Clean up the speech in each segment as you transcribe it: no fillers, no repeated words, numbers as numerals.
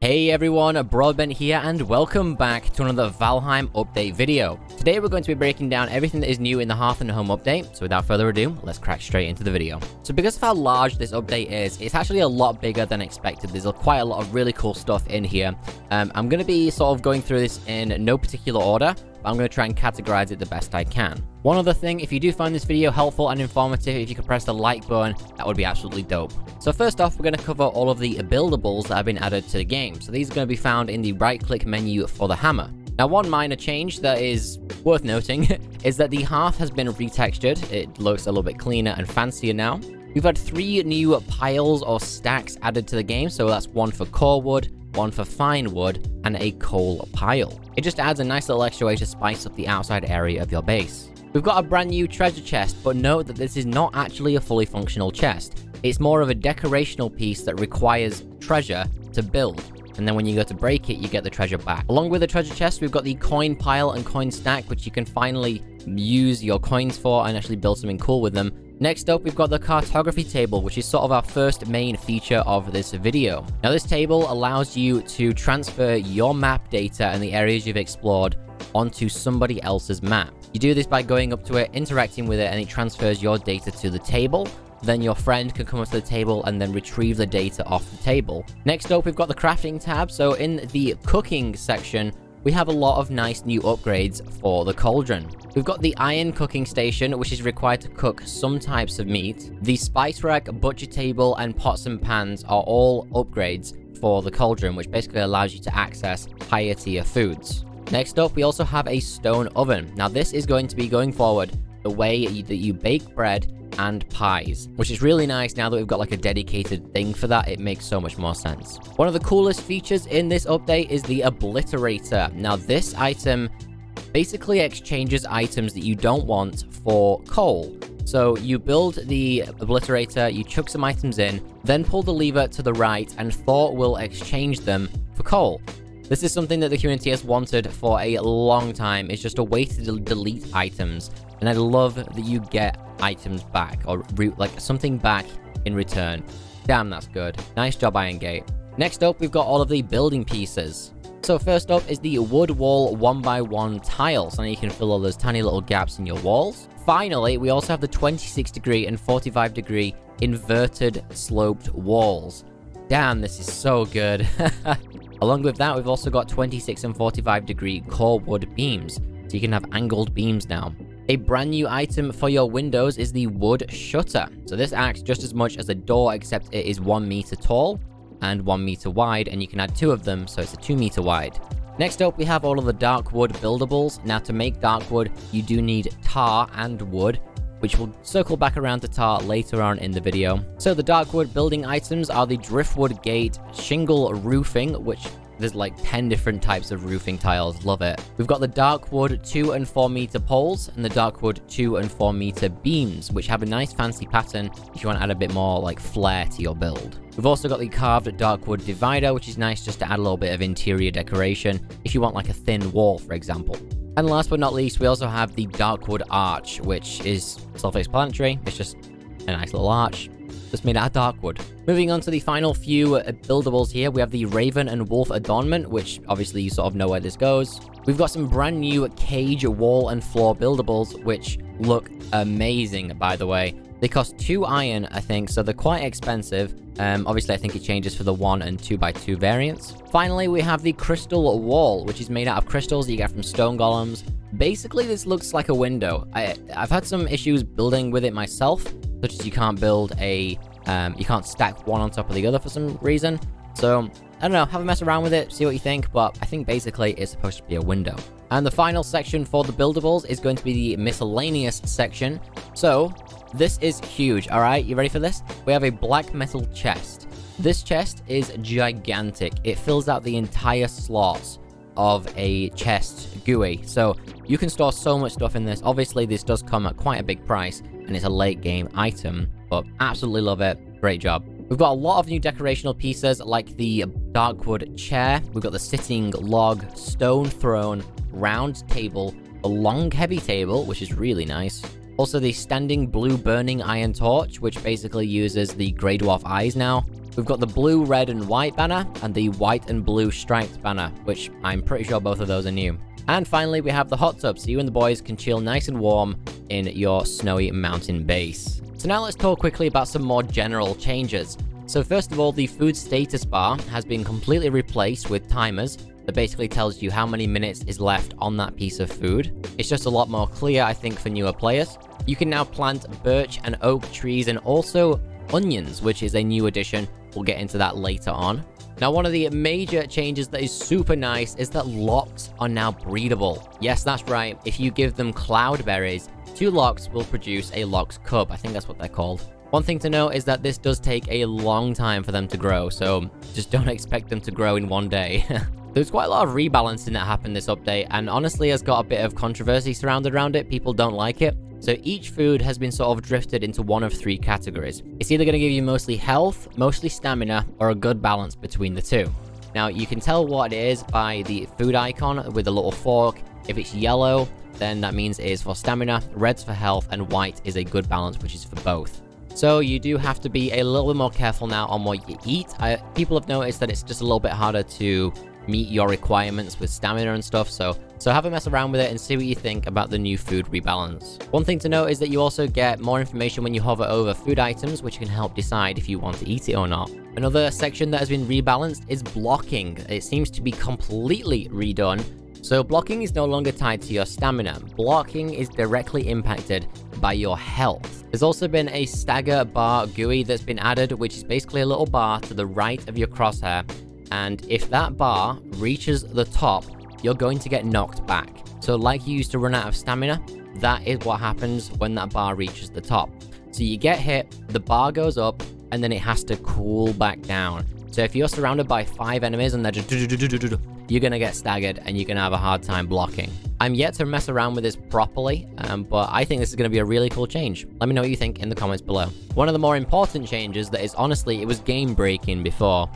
Hey everyone, Broadbent here and welcome back to another Valheim update video. Today we're going to be breaking down everything that is new in the Hearth Home update, so without further ado, let's crack straight into the video. So because of how large this update is, it's actually a lot bigger than expected. There's quite a lot of really cool stuff in here. I'm going to be sort of going through this in no particular order, but I'm going to try and categorize it the best I can. One other thing, if you do find this video helpful and informative, if you could press the like button, that would be absolutely dope. So first off, we're going to cover all of the buildables that have been added to the game. So these are going to be found in the right-click menu for the hammer. Now, one minor change that is worth noting is that the hearth has been retextured. It looks a little bit cleaner and fancier now. We've had 3 new piles or stacks added to the game, so that's one for core wood, one for fine wood, and a coal pile. It just adds a nice little extra way to spice up the outside area of your base. We've got a brand new treasure chest, but note that this is not actually a fully functional chest. It's more of a decorational piece that requires treasure to build, and then when you go to break it, you get the treasure back. Along with the treasure chest, we've got the coin pile and coin stack, which you can finally use your coins for and actually build something cool with them. Next up, we've got the Cartography Table, which is sort of our first main feature of this video. Now, this table allows you to transfer your map data and the areas you've explored onto somebody else's map. You do this by going up to it, interacting with it, and it transfers your data to the table. Then your friend can come up to the table and then retrieve the data off the table. Next up, we've got the crafting tab. So in the cooking section, we have a lot of nice new upgrades for the cauldron. We've got the iron cooking station, which is required to cook some types of meat. The spice rack, butcher table, and pots and pans are all upgrades for the cauldron, which basically allows you to access higher tier foods. Next up, we also have a stone oven. Now, this is going to be, going forward, the way that you bake bread and pies, which is really nice. Now that we've got like a dedicated thing for that, it makes so much more sense. One of the coolest features in this update is the Obliterator. Now, this item basically exchanges items that you don't want for coal. So you build the Obliterator, you chuck some items in, then pull the lever to the right, and Thor will exchange them for coal. This is something that the community has wanted for a long time. It's just a way to delete items. And I love that you get items back, or like something back in return. Damn, that's good. Nice job, Iron Gate. Next up, we've got all of the building pieces. So first up is the wood wall 1x1 tiles. And you can fill all those tiny little gaps in your walls. Finally, we also have the 26-degree and 45-degree inverted sloped walls. Damn, this is so good. Along with that, we've also got 26 and 45-degree core wood beams, so you can have angled beams now. A brand new item for your windows is the wood shutter. So this acts just as much as a door, except it is 1 meter tall and 1 meter wide, and you can add 2 of them, so it's a 2 meter wide. Next up, we have all of the DARKWOOD buildables. Now, to make DARKWOOD, you do need tar and wood, which will circle back around to tar later on in the video. So the DARKWOOD building items are the driftwood gate shingle roofing, which there's like 10 different types of roofing tiles. Love it. We've got the DARKWOOD 2 and 4 meter poles and the DARKWOOD 2 and 4 meter beams, which have a nice fancy pattern if you want to add a bit more like flair to your build. We've also got the carved DARKWOOD divider, which is nice just to add a little bit of interior decoration if you want like a thin wall, for example. And last but not least, we also have the DARKWOOD arch, which is self-explanatory. It's just a nice little arch, just made out of DARKWOOD. Moving on to the final few buildables here, we have the Raven and Wolf adornment, which obviously you sort of know where this goes. We've got some brand new cage, wall, and floor buildables, which look amazing, by the way. They cost 2 iron, I think, so they're quite expensive. Obviously, I think it changes for the 1 and 2x2 variants. Finally, we have the crystal wall, which is made out of crystals that you get from stone golems. Basically, this looks like a window. I've had some issues building with it myself, such as you can't build a, you can't stack one on top of the other for some reason. So, I don't know, have a mess around with it, see what you think, but I think basically it's supposed to be a window. And the final section for the buildables is going to be the miscellaneous section. So, this is huge, alright? You ready for this? We have a black metal chest. This chest is gigantic. It fills out the entire slots of a chest GUI. So you can store so much stuff in this. Obviously, this does come at quite a big price, and it's a late game item, but absolutely love it. Great job. We've got a lot of new decorational pieces like the DARKWOOD chair. We've got the sitting log, stone throne, round table, a long heavy table, which is really nice. Also, the standing blue burning iron torch, which basically uses the Grey Dwarf eyes now. We've got the blue, red, and white banner, and the white and blue striped banner, which I'm pretty sure both of those are new. And finally, we have the hot tub, so you and the boys can chill nice and warm in your snowy mountain base. So now let's talk quickly about some more general changes. So first of all, the food status bar has been completely replaced with timers that basically tells you how many minutes is left on that piece of food. It's just a lot more clear, I think, for newer players. You can now plant birch and oak trees and also onions, which is a new addition. We'll get into that later on. Now, one of the major changes that is super nice is that locks are now breedable. Yes, that's right. If you give them cloudberries, 2 locks will produce a lox cub. I think that's what they're called. One thing to note is that this does take a long time for them to grow, so just don't expect them to grow in one day. There's quite a lot of rebalancing that happened this update, and honestly has got a bit of controversy surrounded around it. People don't like it. So each food has been sort of drifted into one of 3 categories. It's either going to give you mostly health, mostly stamina, or a good balance between the 2. Now, you can tell what it is by the food icon with a little fork. If it's yellow, then that means it is for stamina, red's for health, and white is a good balance, which is for both. So you do have to be a little bit more careful now on what you eat. People have noticed that it's just a little bit harder to meet your requirements with stamina and stuff, so have a mess around with it and see what you think about the new food rebalance. One thing to note is that you also get more information when you hover over food items, which can help decide if you want to eat it or not. Another section that has been rebalanced is blocking. It seems to be completely redone. So blocking is no longer tied to your stamina. Blocking is directly impacted by your health. There's also been a Stagger Bar Gui that's been added, which is basically a little bar to the right of your crosshair. And if that bar reaches the top, you're going to get knocked back. So like you used to run out of stamina, that is what happens when that bar reaches the top. So you get hit, the bar goes up, and then it has to cool back down. So if you're surrounded by 5 enemies and they're just you're gonna get staggered and you're gonna have a hard time blocking. I'm yet to mess around with this properly, but I think this is gonna be a really cool change. Let me know what you think in the comments below. One of the more important changes that is honestly, it was game breaking before.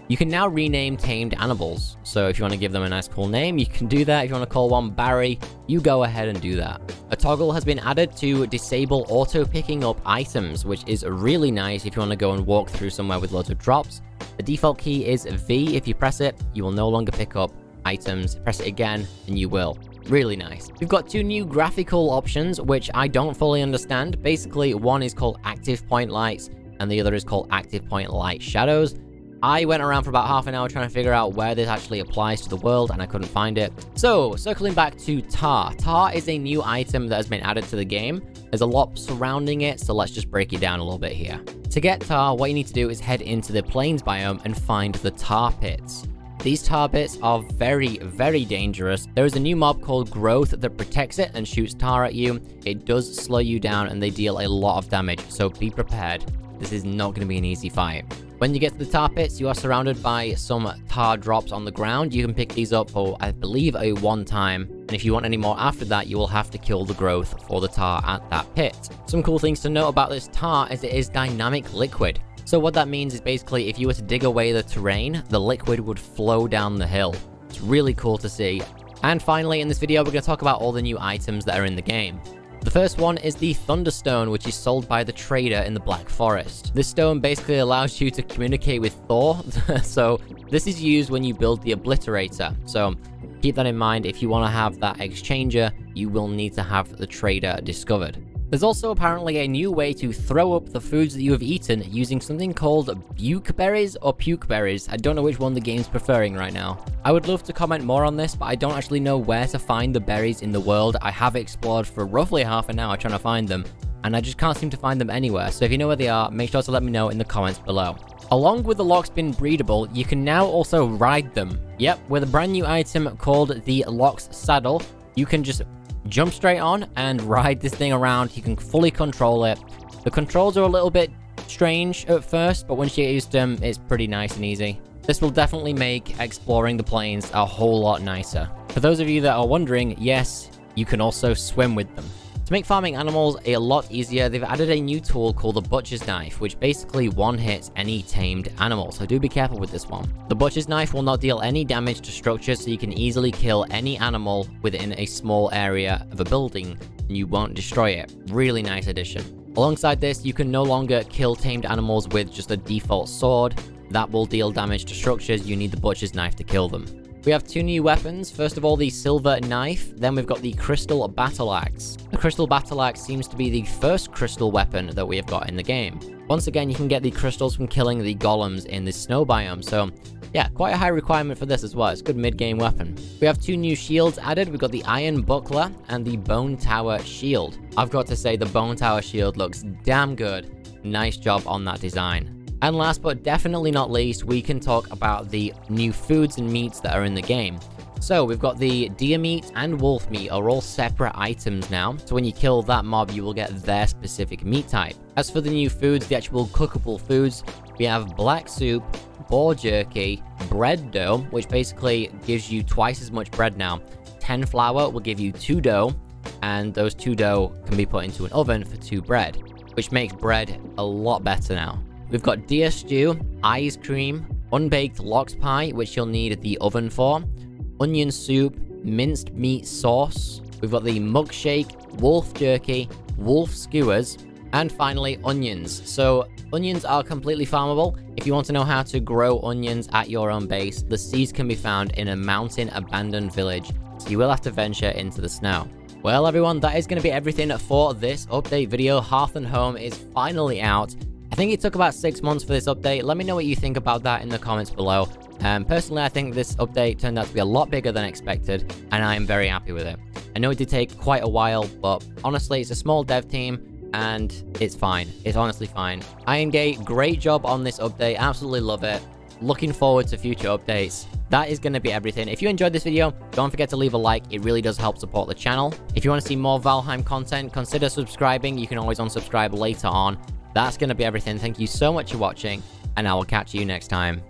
You can now rename tamed animals. So if you want to give them a nice cool name, you can do that. If you want to call one Barry, you go ahead and do that. A toggle has been added to disable auto picking up items, which is really nice if you want to go and walk through somewhere with loads of drops. The default key is V. If you press it, you will no longer pick up items. Press it again, and you will. Really nice. We've got 2 new graphical options, which I don't fully understand. Basically, one is called active point lights, and the other is called active point light shadows. I went around for about half an hour trying to figure out where this actually applies to the world, and I couldn't find it. So, circling back to tar. Tar is a new item that has been added to the game. There's a lot surrounding it, so let's just break it down a little bit here. To get tar, what you need to do is head into the plains biome and find the tar pits. These tar pits are very, very dangerous. There is a new mob called Growth that protects it and shoots tar at you. It does slow you down, and they deal a lot of damage, so be prepared. This is not going to be an easy fight. When you get to the tar pits, you are surrounded by some tar drops on the ground. You can pick these up for, I believe, a 1 time. And if you want any more after that, you will have to kill the growth for the tar at that pit. Some cool things to note about this tar is it is dynamic liquid. So what that means is basically if you were to dig away the terrain, the liquid would flow down the hill. It's really cool to see. And finally, in this video, we're going to talk about all the new items that are in the game. The first one is the Thunderstone, which is sold by the trader in the Black Forest. This stone basically allows you to communicate with Thor, so this is used when you build the Obliterator. So keep that in mind. If you want to have that exchanger, you will need to have the trader discovered. There's also apparently a new way to throw up the foods that you have eaten using something called bukeberries or pukeberries. I don't know which one the game's preferring right now. I would love to comment more on this, but I don't actually know where to find the berries in the world. I have explored for roughly half an hour trying to find them, and I just can't seem to find them anywhere. So if you know where they are, make sure to let me know in the comments below. Along with the Locksbin breedable, you can now also ride them. Yep, with a brand new item called the Lox Saddle, you can just jump straight on and ride this thing around. You can fully control it. The controls are a little bit strange at first, but once you get used to them, it's pretty nice and easy. This will definitely make exploring the plains a whole lot nicer. For those of you that are wondering, yes, you can also swim with them. To make farming animals a lot easier, they've added a new tool called the Butcher's Knife, which basically one-hits any tamed animal, so do be careful with this one. The Butcher's Knife will not deal any damage to structures, so you can easily kill any animal within a small area of a building, and you won't destroy it. Really nice addition. Alongside this, you can no longer kill tamed animals with just a default sword. that will deal damage to structures. You need the butcher's knife to kill them. We have 2 new weapons. First of all, the silver knife. Then we've got the crystal battle axe. The crystal battle axe seems to be the first crystal weapon that we have got in the game. Once again, you can get the crystals from killing the golems in the snow biome. So yeah, quite a high requirement for this as well. It's a good mid-game weapon. We have 2 new shields added. We've got the iron buckler and the bone tower shield. I've got to say the bone tower shield looks damn good. Nice job on that design. And last but definitely not least, we can talk about the new foods and meats that are in the game. So we've got the deer meat and wolf meat are all separate items now. So when you kill that mob, you will get their specific meat type. As for the new foods, the actual cookable foods, we have black soup, boar jerky, bread dough, which basically gives you twice as much bread now. 10 flour will give you 2 dough, and those 2 dough can be put into an oven for 2 bread, which makes bread a lot better now. We've got deer stew, ice cream, unbaked lox pie, which you'll need the oven for, onion soup, minced meat sauce. We've got the mug shake, wolf jerky, wolf skewers, and finally onions. So onions are completely farmable. If you want to know how to grow onions at your own base, the seeds can be found in a mountain abandoned village, so you will have to venture into the snow. Well everyone, that is going to be everything for this update video. Hearth Home is finally out. I think it took about 6 months for this update. Let me know what you think about that in the comments below. Personally, I think this update turned out to be a lot bigger than expected, and I am very happy with it. I know it did take quite a while, but honestly, it's a small dev team, and it's fine. It's honestly fine. IronGate, great job on this update. Absolutely love it. Looking forward to future updates. That is going to be everything. If you enjoyed this video, don't forget to leave a like. It really does help support the channel. If you want to see more Valheim content, consider subscribing. You can always unsubscribe later on. That's going to be everything. Thank you so much for watching, and I will catch you next time.